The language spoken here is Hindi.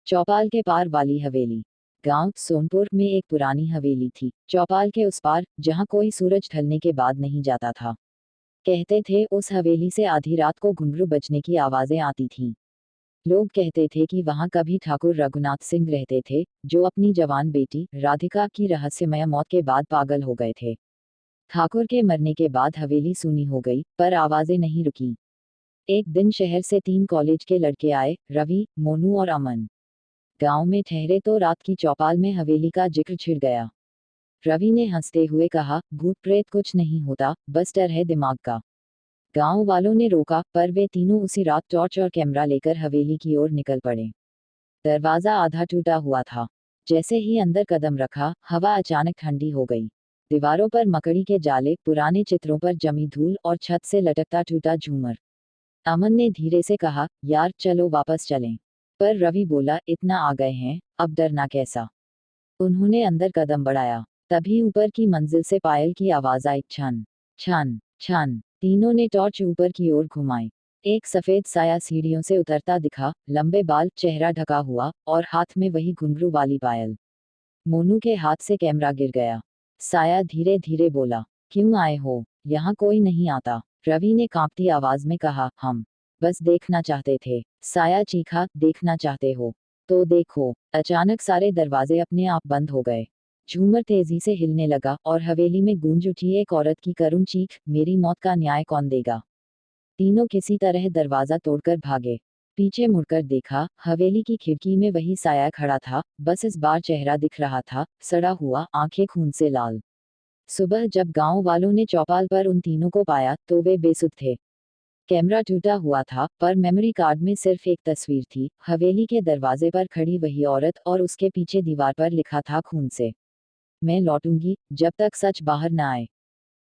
चौपाल के पार वाली हवेली। गांव सोनपुर में एक पुरानी हवेली थी, चौपाल के उस पार, जहां कोई सूरज ढलने के बाद नहीं जाता था। कहते थे उस हवेली से आधी रात को घुंघरू बजने की आवाजें आती थीं। लोग कहते थे कि वहां कभी ठाकुर रघुनाथ सिंह रहते थे, जो अपनी जवान बेटी राधिका की रहस्यमय मौत के बाद पागल हो गए थे। ठाकुर के मरने के बाद हवेली सूनी हो गई, पर आवाजें नहीं रुकी। एक दिन शहर से 3 कॉलेज के लड़के आए, रवि, मोनू और अमन। गांव में ठहरे तो रात की चौपाल में हवेली का जिक्र छिड़ गया। रवि ने हंसते हुए कहा, भूत प्रेत कुछ नहीं होता, बस डर है दिमाग का। गांव वालों ने रोका, पर वे तीनों उसी रात टॉर्च और कैमरा लेकर हवेली की ओर निकल पड़े। दरवाजा आधा टूटा हुआ था। जैसे ही अंदर कदम रखा, हवा अचानक ठंडी हो गई। दीवारों पर मकड़ी के जाले, पुराने चित्रों पर जमी धूल और छत से लटकता टूटा झूमर। अमन ने धीरे से कहा, यार चलो वापस चलें। पर रवि बोला, इतना आ गए हैं, अब डरना कैसा। उन्होंने अंदर कदम बढ़ाया। तभी ऊपर की मंजिल से पायल की आवाज आई, छन छन छन। तीनों ने टॉर्च ऊपर की ओर घुमाई। एक सफेद साया सीढ़ियों से उतरता दिखा, लंबे बाल, चेहरा ढका हुआ, और हाथ में वही घुंघरू वाली पायल। मोनू के हाथ से कैमरा गिर गया। साया धीरे धीरे बोला, क्यों आए हो, यहाँ कोई नहीं आता। रवि ने कांपती आवाज में कहा, हम बस देखना चाहते थे। साया चीखा, देखना चाहते हो तो देखो। अचानक सारे दरवाजे अपने आप बंद हो गए। झूमर तेजी से हिलने लगा और हवेली में गूंज उठी एक औरत की करुण चीख, मेरी मौत का न्याय कौन देगा। तीनों किसी तरह दरवाजा तोड़कर भागे। पीछे मुड़कर देखा, हवेली की खिड़की में वही साया खड़ा था, बस इस बार चेहरा दिख रहा था, सड़ा हुआ, आंखें खून से लाल। सुबह जब गांव वालों ने चौपाल पर उन तीनों को पाया, तो वे बेसुध थे। कैमरा टूटा हुआ था, पर मेमोरी कार्ड में सिर्फ एक तस्वीर थी, हवेली के दरवाजे पर खड़ी वही औरत, और उसके पीछे दीवार पर लिखा था खून से, मैं लौटूंगी, जब तक सच बाहर न आए।